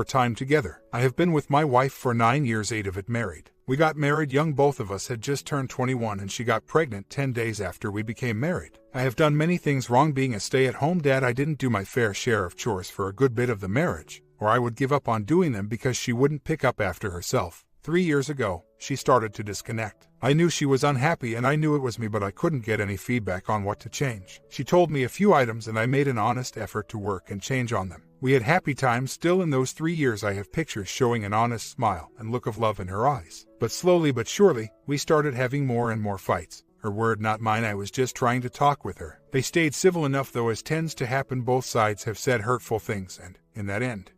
more time together. I have been with my wife for 9 years, 8 of it married. We got married young, both of us had just turned 21, and she got pregnant 10 days after we became married. I have done many things wrong. Being a stay-at-home dad, I didn't do my fair share of chores for a good bit of the marriage, or I would give up on doing them because she wouldn't pick up after herself. 3 years ago, she started to disconnect. I knew she was unhappy and I knew it was me, but I couldn't get any feedback on what to change. She told me a few items and I made an honest effort to work and change on them. We had happy times still in those 3 years. I have pictures showing an honest smile and look of love in her eyes. But slowly but surely, we started having more and more fights. Her word, not mine. I was just trying to talk with her. They stayed civil enough, though, as tends to happen. Both sides have said hurtful things, and, in that end,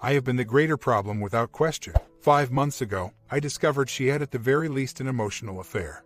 I have been the greater problem without question. 5 months ago, I discovered she had at the very least an emotional affair.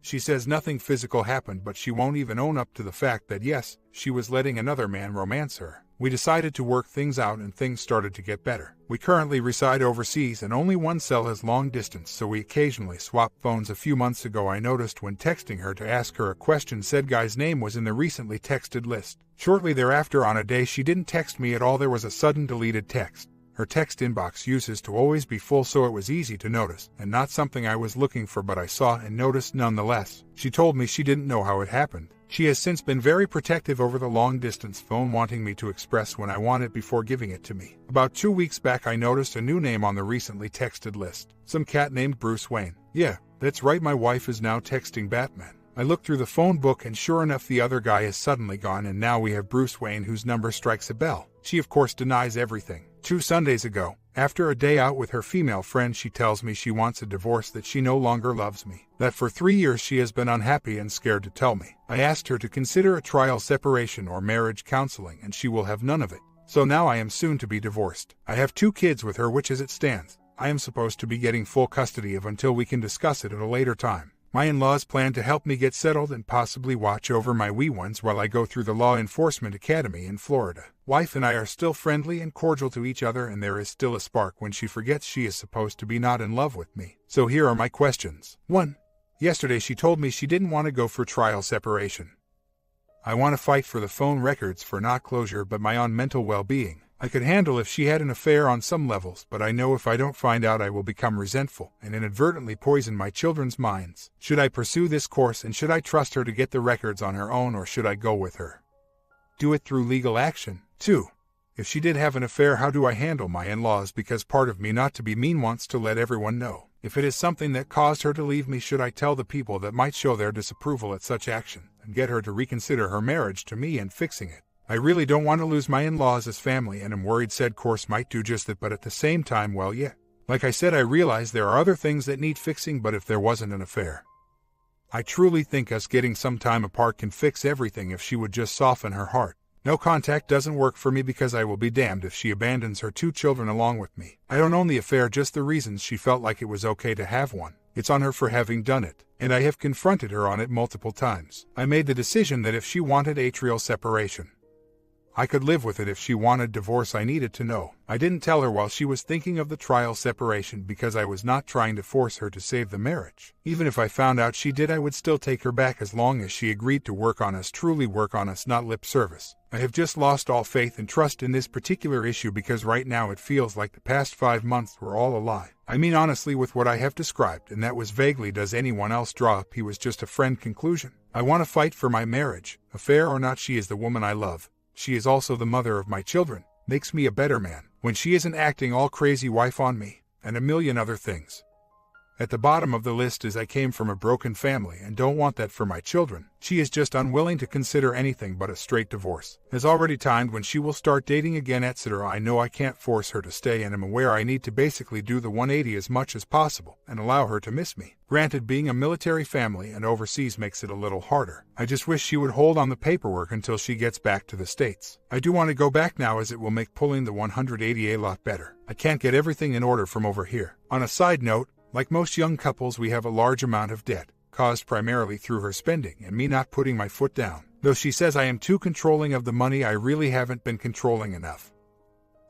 She says nothing physical happened, but she won't even own up to the fact that yes, she was letting another man romance her. We decided to work things out and things started to get better. We currently reside overseas and only one cell has long distance, so we occasionally swap phones. A few months ago I noticed when texting her to ask her a question, said guy's name was in the recently texted list. Shortly thereafter, on a day she didn't text me at all, there was a sudden deleted text. Her text inbox uses to always be full, so it was easy to notice, and not something I was looking for, but I saw and noticed nonetheless. She told me she didn't know how it happened. She has since been very protective over the long-distance phone, wanting me to express when I want it before giving it to me. About 2 weeks back I noticed a new name on the recently texted list. Some cat named Bruce Wayne. Yeah, that's right, my wife is now texting Batman. I looked through the phone book and sure enough the other guy is suddenly gone, and now we have Bruce Wayne, whose number strikes a bell. She of course denies everything. 2 Sundays ago, after a day out with her female friend, she tells me she wants a divorce, that she no longer loves me, that for 3 years she has been unhappy and scared to tell me. I asked her to consider a trial separation or marriage counseling, and she will have none of it. So now I am soon to be divorced. I have 2 kids with her, which as it stands, I am supposed to be getting full custody of until we can discuss it at a later time. My in-laws plan to help me get settled and possibly watch over my wee ones while I go through the law enforcement academy in Florida. Wife and I are still friendly and cordial to each other, and there is still a spark when she forgets she is supposed to be not in love with me. So here are my questions. 1. Yesterday she told me she didn't want to go for trial separation. I want to fight for the phone records for not closure, but my own mental well-being. I could handle if she had an affair on some levels, but I know if I don't find out I will become resentful and inadvertently poison my children's minds. Should I pursue this course, and should I trust her to get the records on her own, or should I go with her? Do it through legal action. 2. If she did have an affair, how do I handle my in-laws? Because part of me, not to be mean, wants to let everyone know. If it is something that caused her to leave me, should I tell the people that might show their disapproval at such action and get her to reconsider her marriage to me and fixing it? I really don't want to lose my in-laws as family and am worried said course might do just that, but at the same time, well, yeah. Like I said, I realize there are other things that need fixing, but if there wasn't an affair, I truly think us getting some time apart can fix everything if she would just soften her heart. No contact doesn't work for me because I will be damned if she abandons her 2 children along with me. I don't own the affair, just the reasons she felt like it was okay to have one. It's on her for having done it, and I have confronted her on it multiple times. I made the decision that if she wanted atrial separation, I could live with it. If she wanted divorce, I needed to know. I didn't tell her while she was thinking of the trial separation because I was not trying to force her to save the marriage. Even if I found out she did, I would still take her back as long as she agreed to work on us, truly work on us, not lip service. I have just lost all faith and trust in this particular issue because right now it feels like the past 5 months were all a lie. I mean honestly, with what I have described, and that was vaguely does anyone else draw up he was just a friend conclusion. I want to fight for my marriage, affair or not. She is the woman I love. She is also the mother of my children, makes me a better man when she isn't acting all crazy wife on me, and a million other things. At the bottom of the list is I came from a broken family and don't want that for my children. She is just unwilling to consider anything but a straight divorce. Has already timed when she will start dating again, etc. I know I can't force her to stay and am aware I need to basically do the 180 as much as possible and allow her to miss me. Granted, being a military family and overseas makes it a little harder. I just wish she would hold on the paperwork until she gets back to the States. I do want to go back now, as it will make pulling the 180 a lot better. I can't get everything in order from over here. On a side note, like most young couples, we have a large amount of debt, caused primarily through her spending and me not putting my foot down. Though she says I am too controlling of the money, I really haven't been controlling enough.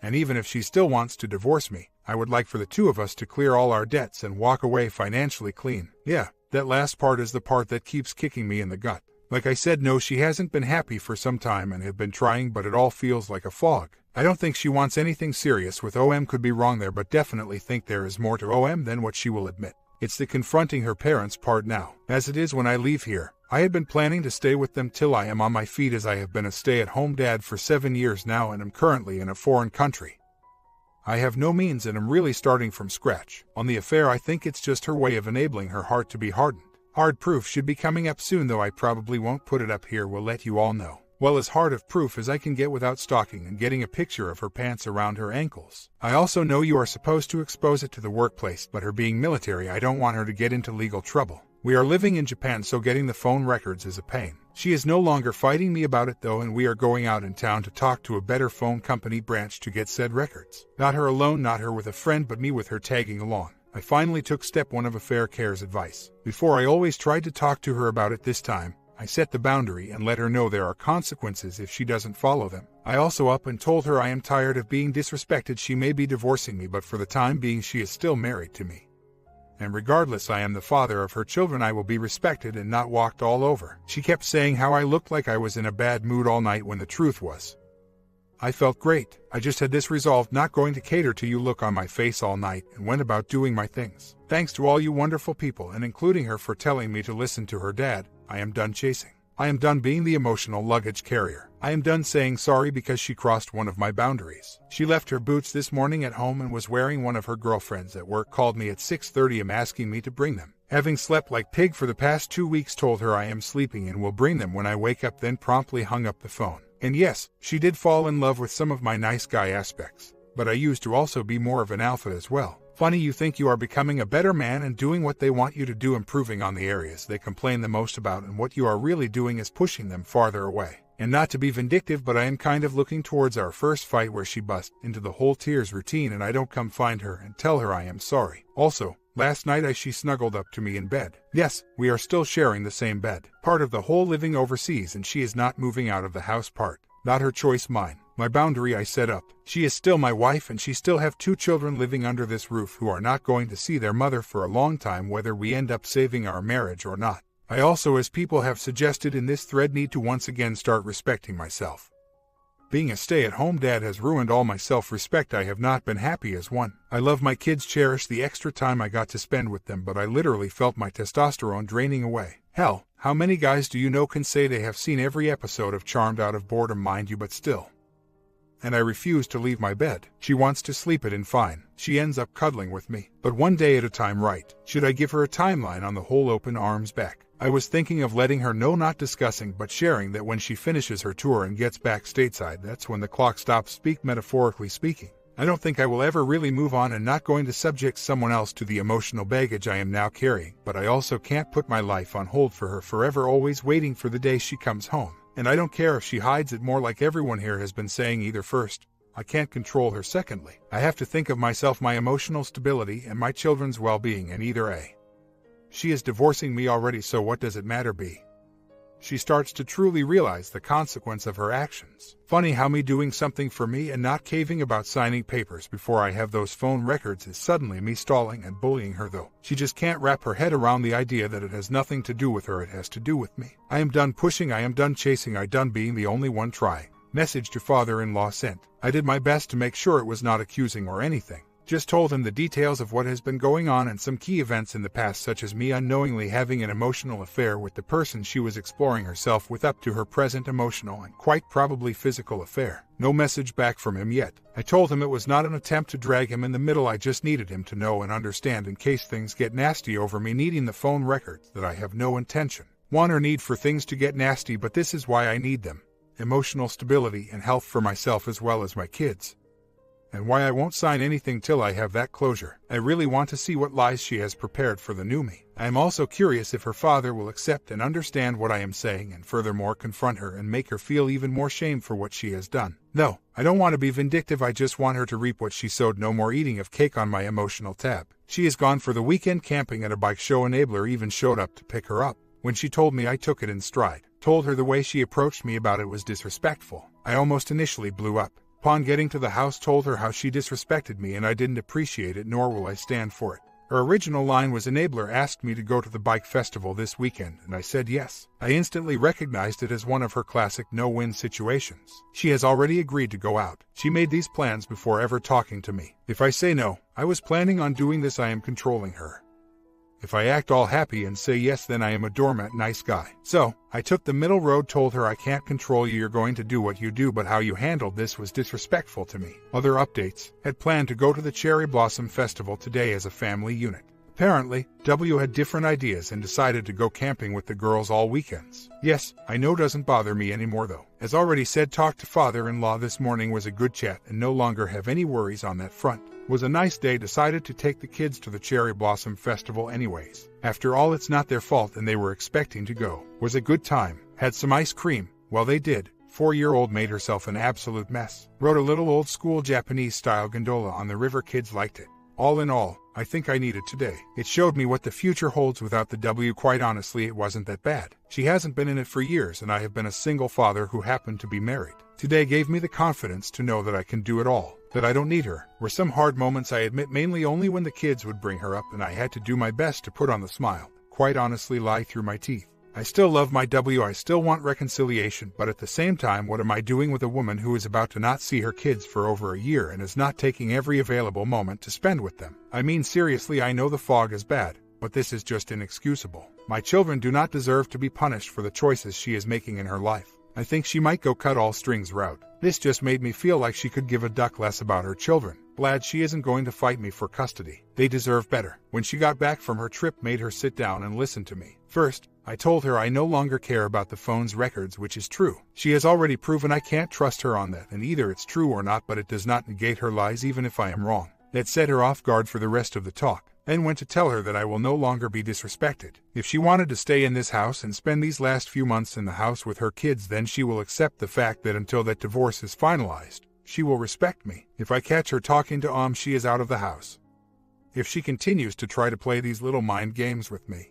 And even if she still wants to divorce me, I would like for the 2 of us to clear all our debts and walk away financially clean. Yeah, that last part is the part that keeps kicking me in the gut. Like I said, no, she hasn't been happy for some time and have been trying, but it all feels like a fog. I don't think she wants anything serious with OM, could be wrong there, but definitely think there is more to OM than what she will admit. It's the confronting her parents part now. As it is when I leave here, I had been planning to stay with them till I am on my feet, as I have been a stay-at-home dad for 7 years now and am currently in a foreign country. I have no means and am really starting from scratch. On the affair, I think it's just her way of enabling her heart to be hardened. Hard proof should be coming up soon, though I probably won't put it up here, will let you all know. Well, as hard of proof as I can get without stalking and getting a picture of her pants around her ankles. I also know you are supposed to expose it to the workplace, but her being military, I don't want her to get into legal trouble. We are living in Japan, so getting the phone records is a pain. She is no longer fighting me about it though, and we are going out in town to talk to a better phone company branch to get said records. Not her alone, not her with a friend, but me with her tagging along. I finally took step 1 of Affair Care's advice. Before, I always tried to talk to her about it. This time, I set the boundary and let her know there are consequences if she doesn't follow them. I also up and told her I am tired of being disrespected. She may be divorcing me, but for the time being she is still married to me. And regardless I am the father of her children, I will be respected and not walked all over. She kept saying how I looked like I was in a bad mood all night, when the truth was, I felt great. I just had this resolved, not going to cater to you look on my face all night, and went about doing my things. Thanks to all you wonderful people, and including her for telling me to listen to her dad. I am done chasing. I am done being the emotional luggage carrier. I am done saying sorry because she crossed one of my boundaries. She left her boots this morning at home and was wearing one of her girlfriends at work called me at 6:30 am asking me to bring them. Having slept like pig for the past 2 weeks, told her I am sleeping and will bring them when I wake up, then promptly hung up the phone. And yes, she did fall in love with some of my nice guy aspects, but I used to also be more of an alpha as well. Funny, you think you are becoming a better man and doing what they want you to do, improving on the areas they complain the most about, and what you are really doing is pushing them farther away. And not to be vindictive, but I am kind of looking towards our first fight where she busts into the whole tears routine and I don't come find her and tell her I am sorry. Also, last night she snuggled up to me in bed. Yes, we are still sharing the same bed. Part of the whole living overseas, and she is not moving out of the house part. Not her choice, mine. My boundary I set up. She is still my wife and she still have 2 children living under this roof who are not going to see their mother for a long time, whether we end up saving our marriage or not. I also, as people have suggested in this thread, need to once again start respecting myself. Being a stay-at-home dad has ruined all my self-respect. I have not been happy as one. I love my kids, cherish the extra time I got to spend with them, but I literally felt my testosterone draining away. Hell, how many guys do you know can say they have seen every episode of Charmed out of boredom, mind you, but still? And I refuse to leave my bed. She wants to sleep it in, fine. She ends up cuddling with me, but one day at a time, right? Should I give her a timeline on the whole open arms back? I was thinking of letting her know, not discussing but sharing, that when she finishes her tour and gets back stateside, that's when the clock stops, metaphorically speaking. I don't think I will ever really move on, and not going to subject someone else to the emotional baggage I am now carrying, but I also can't put my life on hold for her forever, always waiting for the day she comes home. And I don't care if she hides it more, like everyone here has been saying either. First, I can't control her. Secondly, I have to think of myself, my emotional stability, and my children's well-being, and either A, she is divorcing me already, so what does it matter, B, she starts to truly realize the consequence of her actions. Funny how me doing something for me and not caving about signing papers before I have those phone records is suddenly me stalling and bullying her, though. She just can't wrap her head around the idea that it has nothing to do with her, it has to do with me. I am done pushing, I am done chasing, I done being the only one trying. Message to father-in-law sent. I did my best to make sure it was not accusing or anything. Just told him the details of what has been going on and some key events in the past, such as me unknowingly having an emotional affair with the person she was exploring herself with, up to her present emotional and quite probably physical affair. No message back from him yet. I told him it was not an attempt to drag him in the middle, I just needed him to know and understand in case things get nasty over me needing the phone records that I have no intention, want or need for things to get nasty, but this is why I need them. Emotional stability and health for myself as well as my kids. And why I won't sign anything till I have that closure. I really want to see what lies she has prepared for the new me. I am also curious if her father will accept and understand what I am saying, and furthermore confront her and make her feel even more shame for what she has done. No, I don't want to be vindictive, I just want her to reap what she sowed. No more eating of cake on my emotional tab. She is gone for the weekend camping at a bike show. Enabler even showed up to pick her up. When she told me, I took it in stride. Told her the way she approached me about it was disrespectful. I almost initially blew up. Upon getting to the house, told her how she disrespected me and I didn't appreciate it, nor will I stand for it. Her original line was, "Enabler asked me to go to the bike festival this weekend," and I said yes. I instantly recognized it as one of her classic no-win situations. She has already agreed to go out. She made these plans before ever talking to me. If I say no, I was planning on doing this, I am controlling her. If I act all happy and say yes, then I am a doormat nice guy. So, I took the middle road, told her I can't control you, you're going to do what you do, but how you handled this was disrespectful to me. Other updates: had planned to go to the Cherry Blossom Festival today as a family unit. Apparently, W had different ideas and decided to go camping with the girls all weekends. Yes, I know, doesn't bother me anymore though. As already said, talked to father-in-law this morning, was a good chat and no longer have any worries on that front. Was a nice day, decided to take the kids to the Cherry Blossom Festival anyways. After all, it's not their fault and they were expecting to go. Was a good time, had some ice cream. Well, they did. 4-year-old made herself an absolute mess. Rode a little old school Japanese style gondola on the river, kids liked it. All in all, I think I need it today. It showed me what the future holds without the W. Quite honestly, it wasn't that bad. She hasn't been in it for years and I have been a single father who happened to be married. Today gave me the confidence to know that I can do it all, that I don't need her. Were some hard moments, I admit, mainly only when the kids would bring her up and I had to do my best to put on the smile. Quite honestly, lie through my teeth. I still love my W, I still want reconciliation, but at the same time, what am I doing with a woman who is about to not see her kids for over a year and is not taking every available moment to spend with them? I mean, seriously, I know the fog is bad, but this is just inexcusable. My children do not deserve to be punished for the choices she is making in her life. I think she might go cut all strings route. This just made me feel like she could give a duck less about her children. Glad she isn't going to fight me for custody. They deserve better. When she got back from her trip, made her sit down and listen to me. First, I told her I no longer care about the phone's records, which is true. She has already proven I can't trust her on that, and either it's true or not, but it does not negate her lies even if I am wrong. That set her off guard for the rest of the talk. Then went to tell her that I will no longer be disrespected. If she wanted to stay in this house and spend these last few months in the house with her kids, then she will accept the fact that until that divorce is finalized, she will respect me. If I catch her talking to she is out of the house. If she continues to try to play these little mind games with me,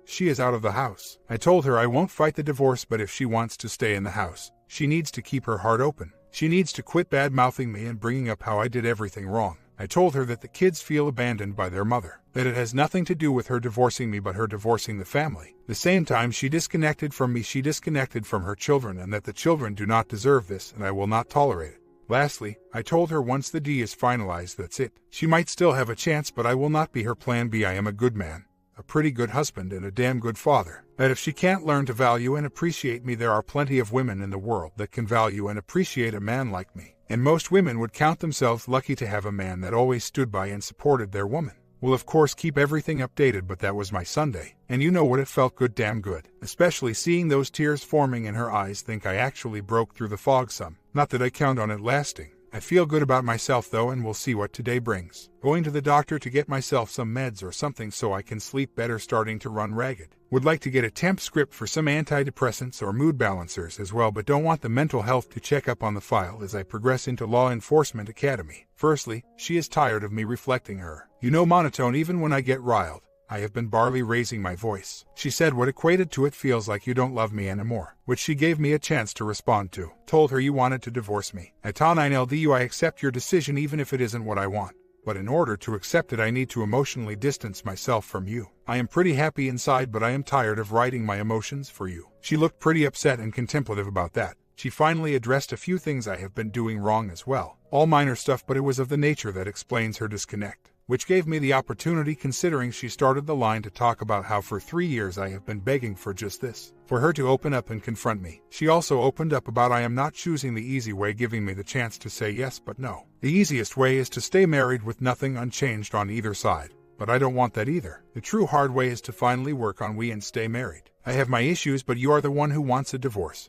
she is out of the house. I told her I won't fight the divorce, but if she wants to stay in the house, she needs to keep her heart open. She needs to quit bad-mouthing me and bringing up how I did everything wrong. I told her that the kids feel abandoned by their mother, that it has nothing to do with her divorcing me but her divorcing the family. The same time she disconnected from me, she disconnected from her children, and that the children do not deserve this and I will not tolerate it. Lastly, I told her once the D is finalized, that's it. She might still have a chance, but I will not be her plan B. I am a good man, a pretty good husband, and a damn good father. That if she can't learn to value and appreciate me, there are plenty of women in the world that can value and appreciate a man like me. And most women would count themselves lucky to have a man that always stood by and supported their woman. Will of course keep everything updated, but that was my Sunday. And you know what, it felt good, damn good. Especially seeing those tears forming in her eyes. Think I actually broke through the fog some. Not that I count on it lasting. I feel good about myself though, and we'll see what today brings. Going to the doctor to get myself some meds or something so I can sleep better, starting to run ragged. Would like to get a temp script for some antidepressants or mood balancers as well, but don't want the mental health to check up on the file as I progress into Law Enforcement Academy. Firstly, she is tired of me reflecting her. You know, monotone even when I get riled. I have been barely raising my voice. She said what equated to it feels like you don't love me anymore, which she gave me a chance to respond to. Told her you wanted to divorce me. At 9LDU, I accept your decision even if it isn't what I want. But in order to accept it, I need to emotionally distance myself from you. I am pretty happy inside, but I am tired of writing my emotions for you. She looked pretty upset and contemplative about that. She finally addressed a few things I have been doing wrong as well. All minor stuff, but it was of the nature that explains her disconnect, which gave me the opportunity, considering she started the line to talk about how for 3 years I have been begging for just this, for her to open up and confront me. She also opened up about I am not choosing the easy way, giving me the chance to say yes but no. The easiest way is to stay married with nothing unchanged on either side, but I don't want that either. The true hard way is to finally work on we and stay married. I have my issues, but you are the one who wants a divorce.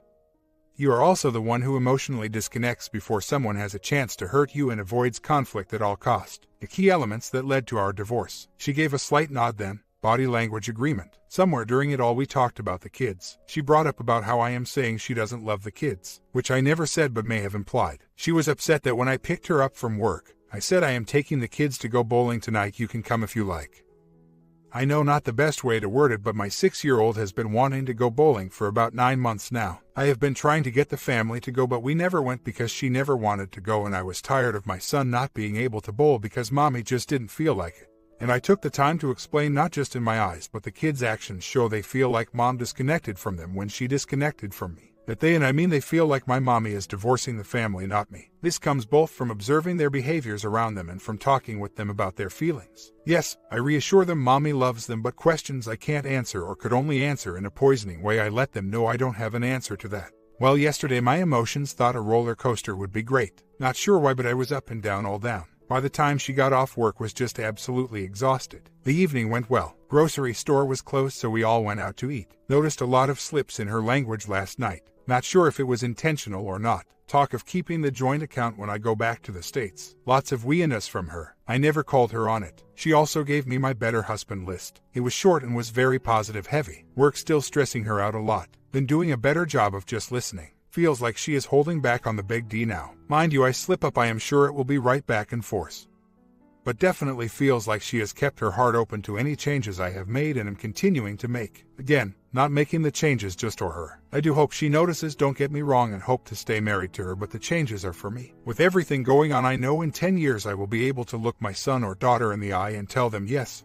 You are also the one who emotionally disconnects before someone has a chance to hurt you and avoids conflict at all cost. The key elements that led to our divorce. She gave a slight nod then. Body language agreement. Somewhere during it all we talked about the kids. She brought up about how I am saying she doesn't love the kids, which I never said but may have implied. She was upset that when I picked her up from work, I said I am taking the kids to go bowling tonight, you can come if you like. I know not the best way to word it, but my 6-year-old has been wanting to go bowling for about 9 months now. I have been trying to get the family to go, but we never went because she never wanted to go, and I was tired of my son not being able to bowl because mommy just didn't feel like it. And I took the time to explain not just in my eyes but the kids' actions show they feel like mom disconnected from them when she disconnected from me. That they feel like my mommy is divorcing the family, not me. This comes both from observing their behaviors around them and from talking with them about their feelings. Yes, I reassure them mommy loves them, but questions I can't answer or could only answer in a poisoning way, I let them know I don't have an answer to that. Well, yesterday my emotions thought a roller coaster would be great. Not sure why, but I was up and down, all down. By the time she got off work was just absolutely exhausted. The evening went well. Grocery store was closed, so we all went out to eat. Noticed a lot of slips in her language last night. Not sure if it was intentional or not. Talk of keeping the joint account when I go back to the States. Lots of we and us from her. I never called her on it. She also gave me my better husband list. It was short and was very positive heavy. Work still stressing her out a lot. Been doing a better job of just listening. Feels like she is holding back on the big D now. Mind you, I slip up, I am sure it will be right back in force. But definitely feels like she has kept her heart open to any changes I have made and am continuing to make. Again, not making the changes just for her. I do hope she notices, don't get me wrong, and hope to stay married to her, but the changes are for me. With everything going on, I know in 10 years I will be able to look my son or daughter in the eye and tell them, yes,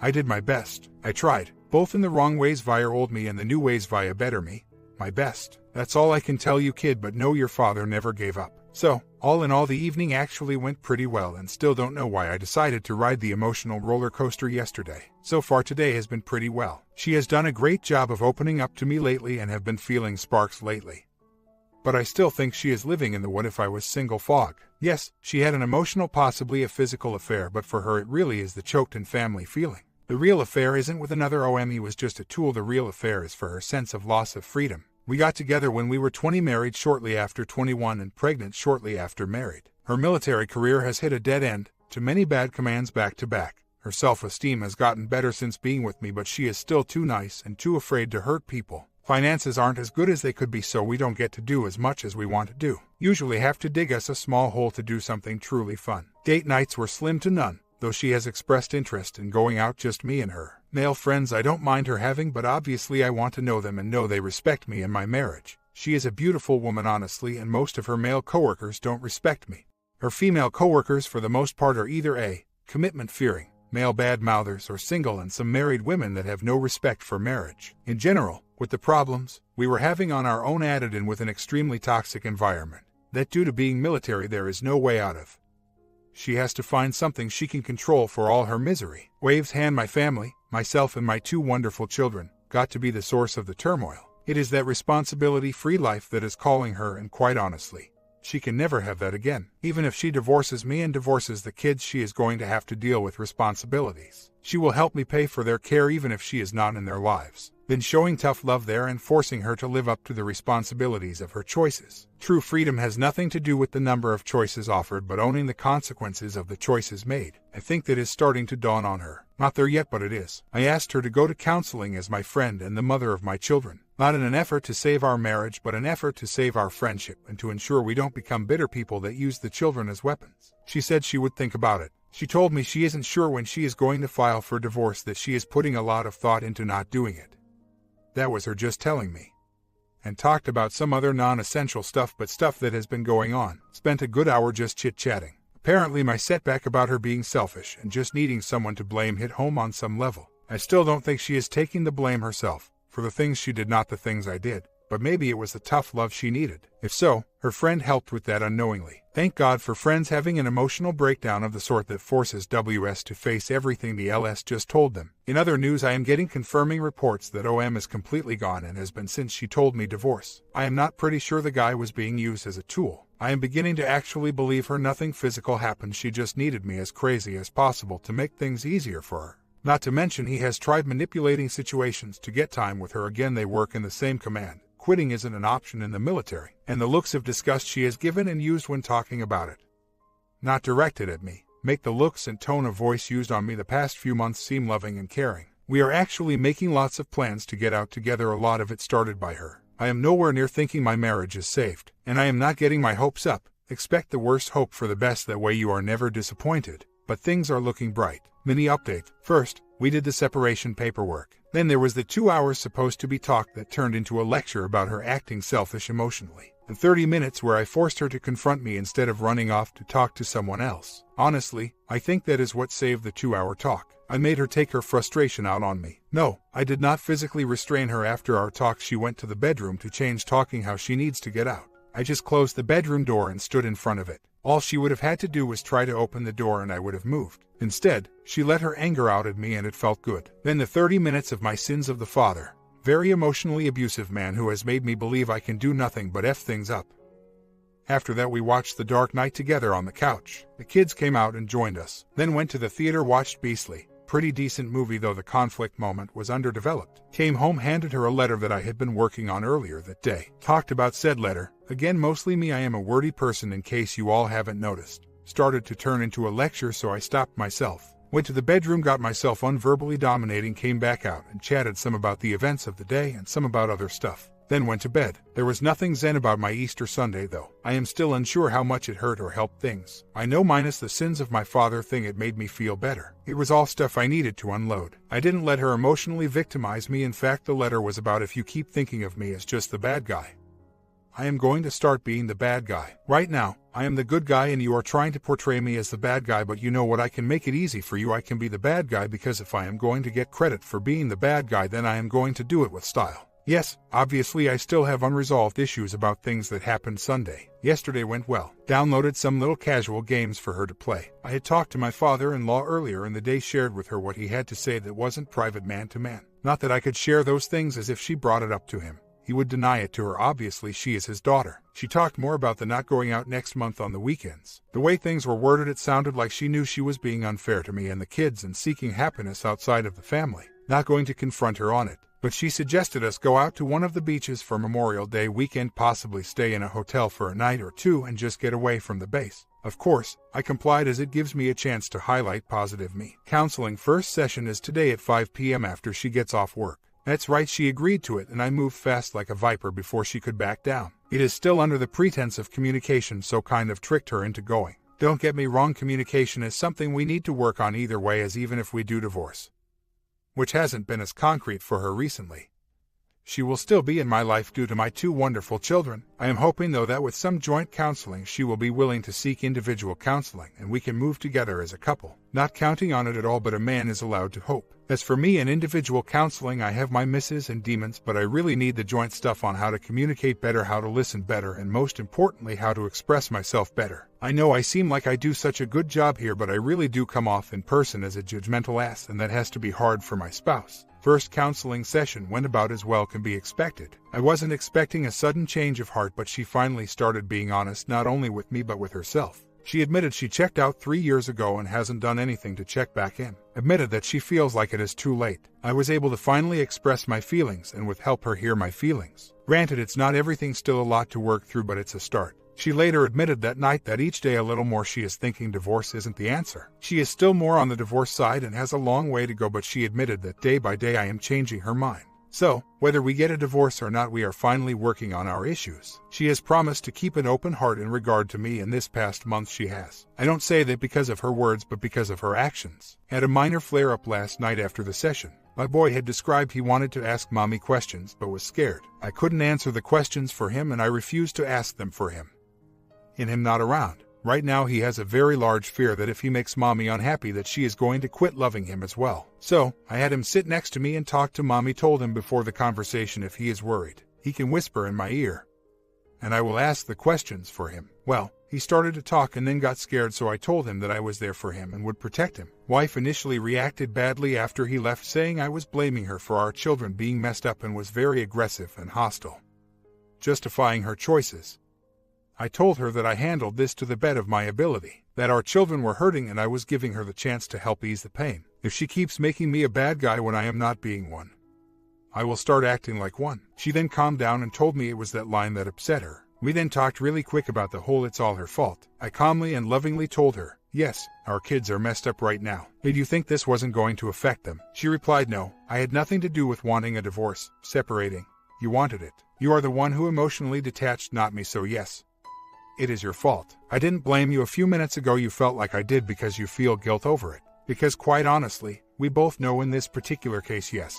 I did my best. I tried, both in the wrong ways via old me and the new ways via better me. My best. That's all I can tell you, kid, but know your father never gave up. So, all in all, the evening actually went pretty well, and still don't know why I decided to ride the emotional roller coaster yesterday. So far today has been pretty well. She has done a great job of opening up to me lately and have been feeling sparks lately. But I still think she is living in the what if I was single fog. Yes, she had an emotional, possibly a physical affair, but for her it really is the choked in family feeling. The real affair isn't with another he was just a tool. The real affair is for her sense of loss of freedom. We got together when we were 20, married shortly after 21, and pregnant shortly after married. Her military career has hit a dead end, too many bad commands back to back. Her self-esteem has gotten better since being with me, but she is still too nice and too afraid to hurt people. Finances aren't as good as they could be, so we don't get to do as much as we want to do. Usually have to dig us a small hole to do something truly fun. Date nights were slim to none, though she has expressed interest in going out, just me and her. Male friends I don't mind her having, but obviously I want to know them and know they respect me and my marriage. She is a beautiful woman, honestly, and most of her male coworkers don't respect me. Her female coworkers for the most part are either A, commitment-fearing, male bad-mouthers, or single, and some married women that have no respect for marriage. In general, with the problems we were having on our own, added in with an extremely toxic environment that due to being military there is no way out of. She has to find something she can control for all her misery. Waves hand, my family, myself and my 2 wonderful children, got to be the source of the turmoil. It is that responsibility-free life that is calling her, and quite honestly, she can never have that again. Even if she divorces me and divorces the kids, she is going to have to deal with responsibilities. She will help me pay for their care even if she is not in their lives. Been showing tough love there and forcing her to live up to the responsibilities of her choices. True freedom has nothing to do with the number of choices offered, but owning the consequences of the choices made. I think that is starting to dawn on her. Not there yet, but it is. I asked her to go to counseling as my friend and the mother of my children. Not in an effort to save our marriage, but an effort to save our friendship and to ensure we don't become bitter people that use the children as weapons. She said she would think about it. She told me she isn't sure when she is going to file for divorce, that she is putting a lot of thought into not doing it. That was her just telling me. And talked about some other non-essential stuff, but stuff that has been going on. Spent a good hour just chit-chatting. Apparently my setback about her being selfish and just needing someone to blame hit home on some level. I still don't think she is taking the blame herself for the things she did, not the things I did. But maybe it was the tough love she needed. If so, her friend helped with that unknowingly. Thank God for friends having an emotional breakdown of the sort that forces WS to face everything the LS just told them. In other news, I am getting confirming reports that OM is completely gone and has been since she told me divorce. I am not pretty sure the guy was being used as a tool. I am beginning to actually believe her. Nothing physical happened. She just needed me as crazy as possible to make things easier for her. Not to mention he has tried manipulating situations to get time with her again. They work in the same command. Quitting isn't an option in the military, and the looks of disgust she has given and used when talking about it. Not directed at me. Make the looks and tone of voice used on me the past few months seem loving and caring. We are actually making lots of plans to get out together. A lot of it started by her. I am nowhere near thinking my marriage is saved, and I am not getting my hopes up. Expect the worst, hope for the best, that way you are never disappointed. But things are looking bright. Mini update. First, we did the separation paperwork. Then there was the 2 hours supposed to be talk that turned into a lecture about her acting selfish emotionally. and 30 minutes where I forced her to confront me instead of running off to talk to someone else. Honestly, I think that is what saved the 2-hour talk. I made her take her frustration out on me. No, I did not physically restrain her after our talk. She went to the bedroom to change, talking how she needs to get out. I just closed the bedroom door and stood in front of it. All she would have had to do was try to open the door and I would have moved. Instead, she let her anger out at me and it felt good. Then the 30 minutes of my sins of the father. Very emotionally abusive man who has made me believe I can do nothing but F things up. After that we watched The Dark Knight together on the couch. The kids came out and joined us. Then went to the theater, watched Beastly. Pretty decent movie though the conflict moment was underdeveloped. Came home, handed her a letter that I had been working on earlier that day. Talked about said letter. Again, mostly me. I am a wordy person in case you all haven't noticed. Started to turn into a lecture, so I stopped myself. Went to the bedroom, got myself unverbally dominating, came back out and chatted some about the events of the day and some about other stuff. Then went to bed. There was nothing zen about my Easter Sunday though. I am still unsure how much it hurt or helped things. I know minus the sins of my father thing, it made me feel better. It was all stuff I needed to unload. I didn't let her emotionally victimize me. In fact, the letter was about if you keep thinking of me as just the bad guy. I am going to start being the bad guy. Right now, I am the good guy and you are trying to portray me as the bad guy, but you know what? I can make it easy for you. I can be the bad guy because if I am going to get credit for being the bad guy, then I am going to do it with style. Yes, obviously I still have unresolved issues about things that happened Sunday. Yesterday went well. Downloaded some little casual games for her to play. I had talked to my father-in-law earlier in the day, shared with her what he had to say that wasn't private man to man. Not that I could share those things as if she brought it up to him. He would deny it to her. Obviously she is his daughter. She talked more about the not going out next month on the weekends. The way things were worded, it sounded like she knew she was being unfair to me and the kids and seeking happiness outside of the family. Not going to confront her on it, but she suggested us go out to one of the beaches for Memorial Day weekend, possibly stay in a hotel for a night or two and just get away from the base. Of course, I complied as it gives me a chance to highlight positive me. Counseling first session is today at 5 p.m. after she gets off work. That's right, she agreed to it and I moved fast like a viper before she could back down. It is still under the pretense of communication, so kind of tricked her into going. Don't get me wrong, communication is something we need to work on either way, as even if we do divorce, which hasn't been as concrete for her recently, she will still be in my life due to my 2 wonderful children. I am hoping though that with some joint counseling she will be willing to seek individual counseling and we can move together as a couple. Not counting on it at all, but a man is allowed to hope. As for me and individual counseling, I have my misses and demons, but I really need the joint stuff on how to communicate better, how to listen better, and most importantly how to express myself better. I know I seem like I do such a good job here, but I really do come off in person as a judgmental ass, and that has to be hard for my spouse. First counseling session went about as well can be expected. I wasn't expecting a sudden change of heart, but she finally started being honest, not only with me but with herself. She admitted she checked out 3 years ago and hasn't done anything to check back in. Admitted that she feels like it is too late. I was able to finally express my feelings and with help her hear my feelings. Granted, it's not everything, still a lot to work through, but it's a start. She later admitted that night that each day a little more she is thinking divorce isn't the answer. She is still more on the divorce side and has a long way to go, but she admitted that day by day I am changing her mind. So, whether we get a divorce or not, we are finally working on our issues. She has promised to keep an open heart in regard to me, and this past month she has. I don't say that because of her words, but because of her actions. Had a minor flare-up last night after the session. My boy had described he wanted to ask mommy questions but was scared. I couldn't answer the questions for him and I refused to ask them for him. In him not around. Right now he has a very large fear that if he makes mommy unhappy that she is going to quit loving him as well. So, I had him sit next to me and talk to mommy, told him before the conversation if he is worried, he can whisper in my ear, and I will ask the questions for him. Well, he started to talk and then got scared, so I told him that I was there for him and would protect him. Wife initially reacted badly after he left, saying I was blaming her for our children being messed up and was very aggressive and hostile, justifying her choices. I told her that I handled this to the best of my ability, that our children were hurting and I was giving her the chance to help ease the pain. If she keeps making me a bad guy when I am not being one, I will start acting like one. She then calmed down and told me it was that line that upset her. We then talked really quick about the whole it's all her fault. I calmly and lovingly told her, yes, our kids are messed up right now. Did you think this wasn't going to affect them? She replied, no, I had nothing to do with wanting a divorce, separating. You wanted it. You are the one who emotionally detached, not me, so yes, it is your fault. I didn't blame you. A few minutes ago you felt like I did because you feel guilt over it. Because quite honestly, we both know in this particular case, yes,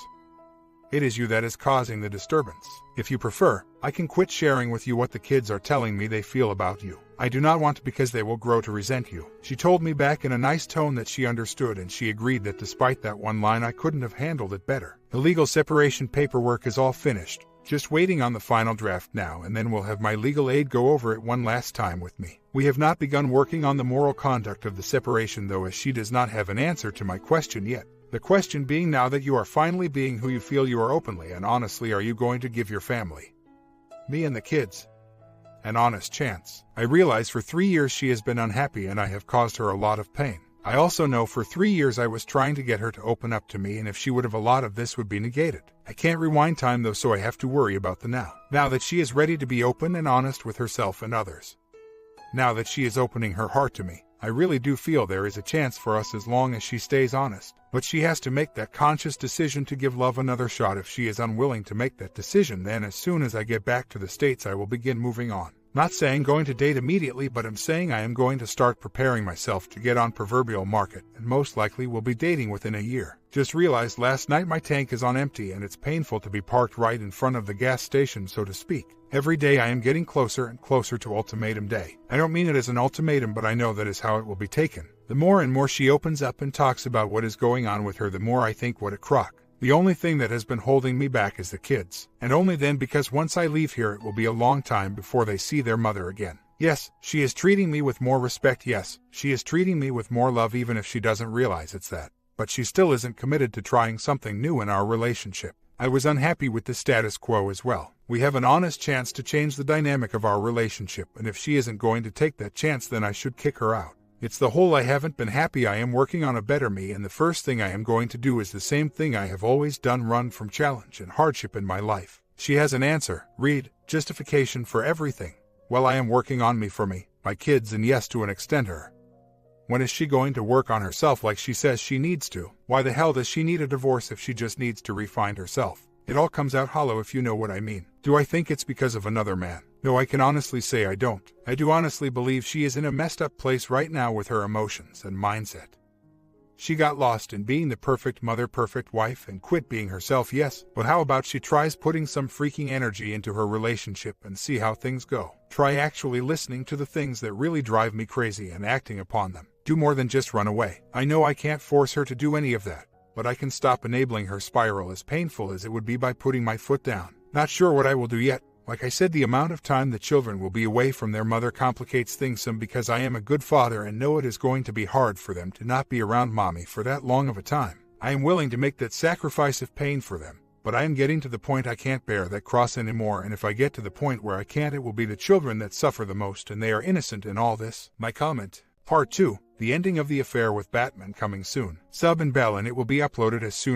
It is you that is causing the disturbance. If you prefer, I can quit sharing with you what the kids are telling me they feel about you. I do not want to because they will grow to resent you." She told me back in a nice tone that she understood, and she agreed that despite that one line I couldn't have handled it better. The legal separation paperwork is all finished. Just waiting on the final draft now, and then we'll have my legal aid go over it one last time with me. We have not begun working on the moral conduct of the separation though, as she does not have an answer to my question yet. The question being, now that you are finally being who you feel you are openly and honestly, are you going to give your family, me and the kids, an honest chance? I realize for 3 years she has been unhappy and I have caused her a lot of pain. I also know for 3 years I was trying to get her to open up to me, and if she would have, a lot of this would be negated. I can't rewind time though, so I have to worry about the now. Now that she is ready to be open and honest with herself and others. Now that she is opening her heart to me, I really do feel there is a chance for us as long as she stays honest. But she has to make that conscious decision to give love another shot. If she is unwilling to make that decision, then as soon as I get back to the States I will begin moving on. Not saying going to date immediately, but I'm saying I am going to start preparing myself to get on proverbial market, and most likely will be dating within a year. Just realized last night my tank is on empty and it's painful to be parked right in front of the gas station, so to speak. Every day I am getting closer and closer to ultimatum day. I don't mean it as an ultimatum, but I know that is how it will be taken. The more and more she opens up and talks about what is going on with her, the more I think, what a crock. The only thing that has been holding me back is the kids, and only then, because once I leave here it will be a long time before they see their mother again. Yes, she is treating me with more respect, yes, she is treating me with more love, even if she doesn't realize it's that. But she still isn't committed to trying something new in our relationship. I was unhappy with the status quo as well. We have an honest chance to change the dynamic of our relationship, and if she isn't going to take that chance, then I should kick her out. It's the whole I haven't been happy. I am working on a better me, and the first thing I am going to do is the same thing I have always done: run from challenge and hardship in my life. She has an answer, read, justification for everything. Well, I am working on me, for me, my kids, and yes, to an extent her. When is she going to work on herself like she says she needs to? Why the hell does she need a divorce if she just needs to refine herself? It all comes out hollow, if you know what I mean. Do I think it's because of another man? No, I can honestly say I don't. I do honestly believe she is in a messed up place right now with her emotions and mindset. She got lost in being the perfect mother, perfect wife, and quit being herself, yes, but how about she tries putting some freaking energy into her relationship and see how things go? Try actually listening to the things that really drive me crazy and acting upon them. Do more than just run away. I know I can't force her to do any of that, but I can stop enabling her spiral, as painful as it would be, by putting my foot down. Not sure what I will do yet. Like I said, the amount of time the children will be away from their mother complicates things some, because I am a good father and know it is going to be hard for them to not be around mommy for that long of a time. I am willing to make that sacrifice of pain for them, but I am getting to the point I can't bear that cross anymore, and if I get to the point where I can't, it will be the children that suffer the most, and they are innocent in all this. My comment. Part 2. The ending of the affair with Batman coming soon. Sub and bell, and it will be uploaded as soon